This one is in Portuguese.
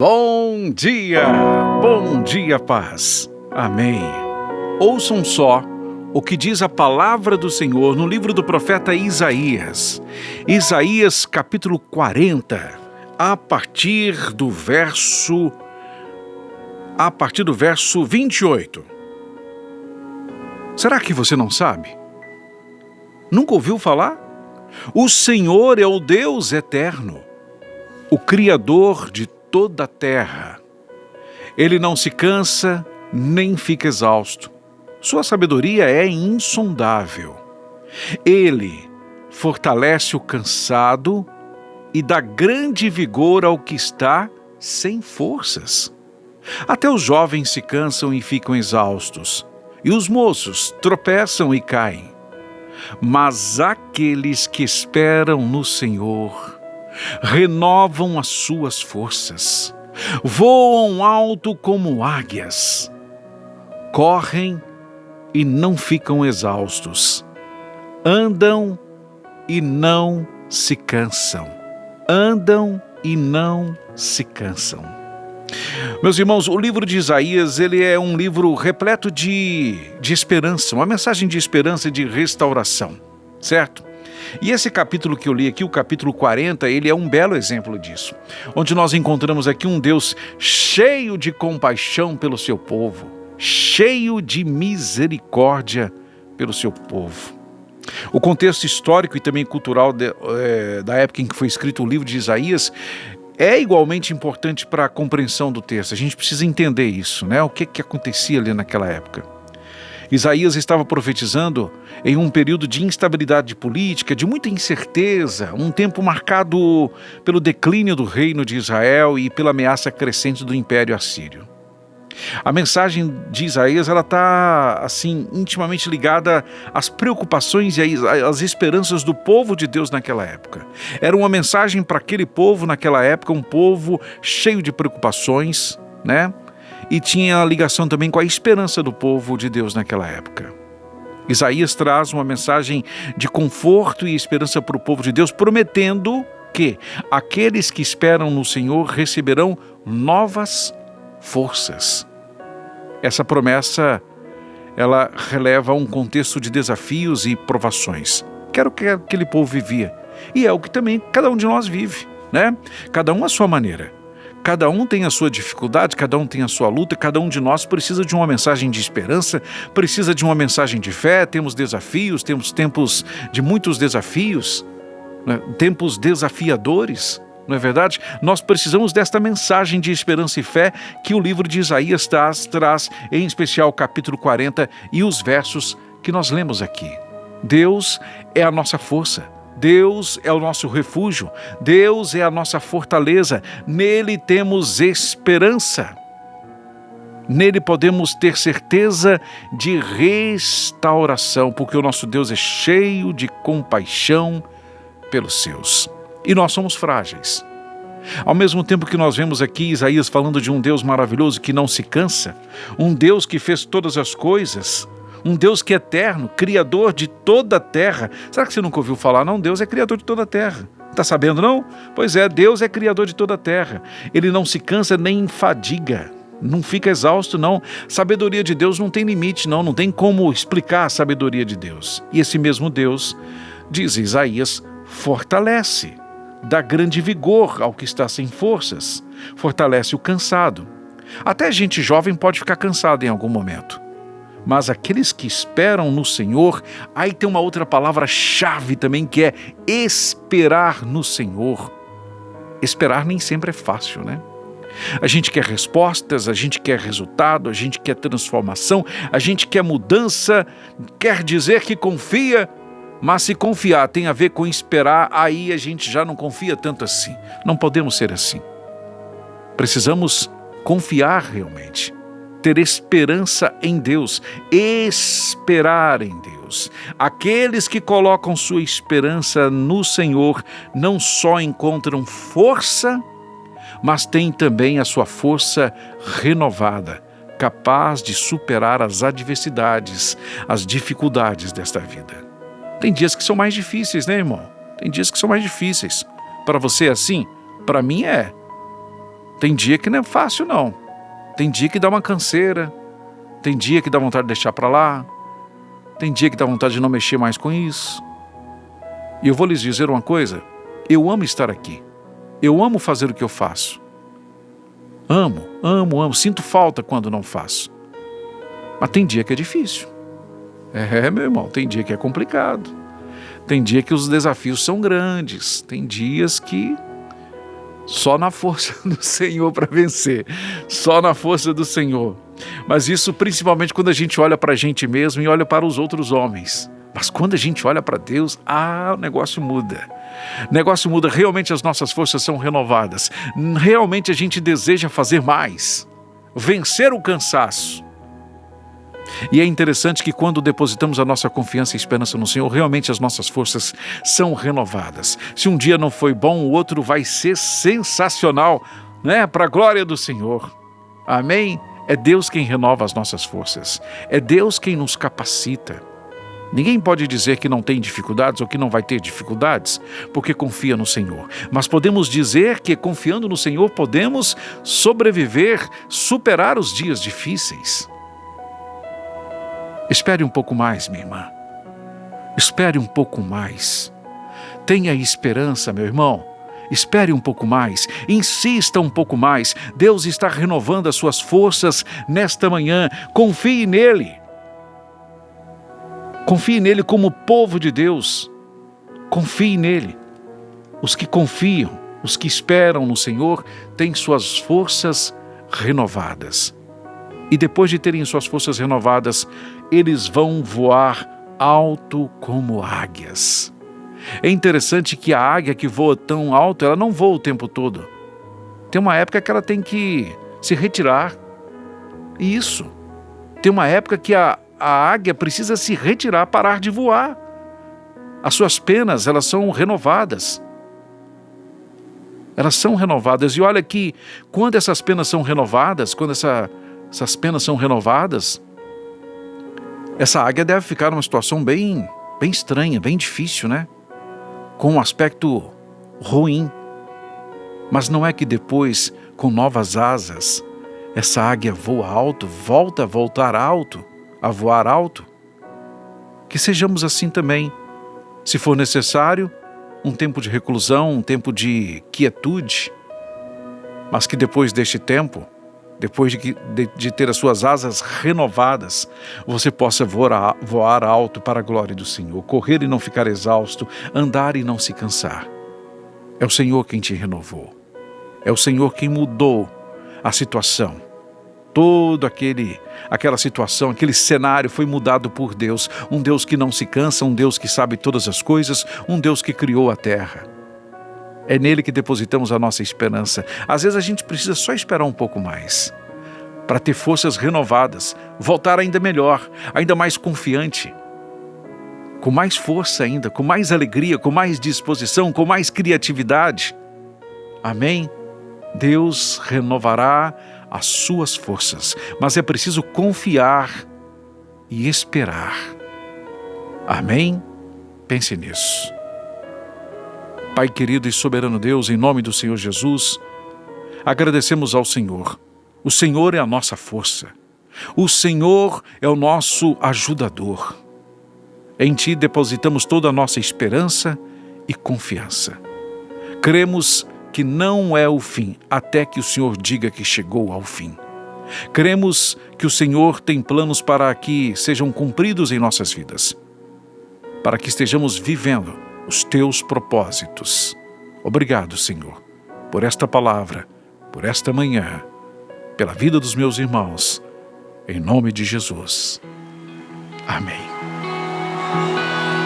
Bom dia, paz. Amém. Ouçam só o que diz a palavra do Senhor no livro do profeta Isaías. Isaías capítulo 40, a partir do verso 28. Será que você não sabe? Nunca ouviu falar? O Senhor é o Deus eterno, o Criador de toda a terra. Ele não se cansa, nem fica exausto. Sua sabedoria é insondável. Ele fortalece o cansado e dá grande vigor ao que está sem forças. Até os jovens se cansam e ficam exaustos, e os moços tropeçam e caem. Mas aqueles que esperam no Senhor renovam as suas forças, voam alto como águias, correm e não ficam exaustos, andam e não se cansam, Meus irmãos, o livro de Isaías, ele é um livro repleto de esperança, uma mensagem de esperança e de restauração, certo? E esse capítulo que eu li aqui, o capítulo 40, ele é um belo exemplo disso, onde nós encontramos aqui um Deus cheio de compaixão pelo seu povo, cheio de misericórdia pelo seu povo. O contexto histórico e também cultural da época em que foi escrito o livro de Isaías é igualmente importante para a compreensão do texto. A gente precisa entender isso, né? O que acontecia ali naquela época. Isaías estava profetizando em um período de instabilidade política, de muita incerteza, um tempo marcado pelo declínio do reino de Israel e pela ameaça crescente do Império Assírio. A mensagem de Isaías está assim, intimamente ligada às preocupações e às esperanças do povo de Deus naquela época. Era uma mensagem para aquele povo naquela época, um povo cheio de preocupações, né? E tinha ligação também com a esperança do povo de Deus naquela época. Isaías traz uma mensagem de conforto e esperança para o povo de Deus, prometendo que aqueles que esperam no Senhor receberão novas forças. Essa promessa, ela releva um contexto de desafios e provações, que era o que aquele povo vivia. E é o que também cada um de nós vive, né? Cada um à sua maneira. Cada um tem a sua dificuldade, cada um tem a sua luta, cada um de nós precisa de uma mensagem de esperança, precisa de uma mensagem de fé. Temos desafios, temos tempos de muitos desafios, né? Tempos desafiadores, não é verdade? Nós precisamos desta mensagem de esperança e fé que o livro de Isaías traz, em especial o capítulo 40 e os versos que nós lemos aqui. Deus é a nossa força. Deus é o nosso refúgio, Deus é a nossa fortaleza, nele temos esperança, nele podemos ter certeza de restauração, porque o nosso Deus é cheio de compaixão pelos seus. E nós somos frágeis. Ao mesmo tempo que nós vemos aqui Isaías falando de um Deus maravilhoso que não se cansa, um Deus que fez todas as coisas, um Deus que é eterno, criador de toda a terra. Será que você nunca ouviu falar? Não, Deus é criador de toda a terra. Está sabendo, não? Pois é, Deus é criador de toda a terra. Ele não se cansa nem fadiga, não fica exausto, não. Sabedoria de Deus não tem limite, não tem como explicar a sabedoria de Deus. E esse mesmo Deus, diz Isaías, fortalece, dá grande vigor ao que está sem forças, fortalece o cansado. Até gente jovem pode ficar cansada em algum momento. Mas aqueles que esperam no Senhor, aí tem uma outra palavra-chave também, que é esperar no Senhor. Esperar nem sempre é fácil, né? A gente quer respostas, a gente quer resultado, a gente quer transformação, a gente quer mudança, quer dizer que confia, mas se confiar tem a ver com esperar, aí a gente já não confia tanto assim. Não podemos ser assim. Precisamos confiar realmente. Ter esperança em Deus, esperar em Deus. Aqueles que colocam sua esperança no Senhor não só encontram força, mas têm também a sua força renovada, capaz de superar as adversidades, as dificuldades desta vida. Tem dias que são mais difíceis, né, irmão? Tem dias que são mais difíceis. Para você é assim? Para mim é. Tem dia que não é fácil, não. Tem dia que dá uma canseira, tem dia que dá vontade de deixar para lá, tem dia que dá vontade de não mexer mais com isso. E eu vou lhes dizer uma coisa, eu amo estar aqui, eu amo fazer o que eu faço. Amo, sinto falta quando não faço. Mas tem dia que é difícil. Meu irmão, tem dia que é complicado. Tem dia que os desafios são grandes, tem dias que só na força do Senhor para vencer, só na força do Senhor. Mas isso principalmente quando a gente olha para a gente mesmo e olha para os outros homens. Mas quando a gente olha para Deus, o negócio muda. O negócio muda, realmente as nossas forças são renovadas. Realmente a gente deseja fazer mais, vencer o cansaço. E é interessante que quando depositamos a nossa confiança e esperança no Senhor, realmente as nossas forças são renovadas. Se um dia não foi bom, o outro vai ser sensacional, né? Para a glória do Senhor. Amém? É Deus quem renova as nossas forças. É Deus quem nos capacita. Ninguém pode dizer que não tem dificuldades ou que não vai ter dificuldades, porque confia no Senhor. Mas podemos dizer que confiando no Senhor podemos sobreviver, superar os dias difíceis. Espere um pouco mais, minha irmã. Espere um pouco mais. Tenha esperança, meu irmão. Espere um pouco mais. Insista um pouco mais. Deus está renovando as suas forças nesta manhã. Confie nele. Confie nele como povo de Deus. Confie nele. Os que confiam, os que esperam no Senhor, têm suas forças renovadas. E depois de terem suas forças renovadas, eles vão voar alto como águias. É interessante que a águia que voa tão alto, ela não voa o tempo todo. Tem uma época que ela tem que se retirar. Isso. Tem uma época que a águia precisa se retirar, parar de voar. As suas penas, elas são renovadas. Elas são renovadas. E olha que quando essas penas são renovadas, essas penas são renovadas, essa águia deve ficar numa situação bem estranha, bem difícil, né? Com um aspecto ruim. Mas não é que depois, com novas asas, essa águia voa alto, volta a voltar alto, a voar alto? Que sejamos assim também. Se for necessário, um tempo de reclusão, um tempo de quietude, mas que depois deste tempo, depois de ter as suas asas renovadas, você possa voar alto para a glória do Senhor, correr e não ficar exausto, andar e não se cansar. É o Senhor quem te renovou. É o Senhor quem mudou a situação. Toda aquela situação, aquele cenário foi mudado por Deus. Um Deus que não se cansa, um Deus que sabe todas as coisas, um Deus que criou a terra. É nele que depositamos a nossa esperança. Às vezes a gente precisa só esperar um pouco mais, para ter forças renovadas, voltar ainda melhor, ainda mais confiante, com mais força ainda, com mais alegria, com mais disposição, com mais criatividade. Amém? Deus renovará as suas forças, mas é preciso confiar e esperar. Amém? Pense nisso. Pai querido e soberano Deus, em nome do Senhor Jesus, agradecemos ao Senhor. O Senhor é a nossa força. O Senhor é o nosso ajudador. Em Ti depositamos toda a nossa esperança e confiança. Cremos que não é o fim, até que o Senhor diga que chegou ao fim. Cremos que o Senhor tem planos para que sejam cumpridos em nossas vidas, para que estejamos vivendo os Teus propósitos. Obrigado, Senhor, por esta palavra, por esta manhã, pela vida dos meus irmãos, em nome de Jesus. Amém.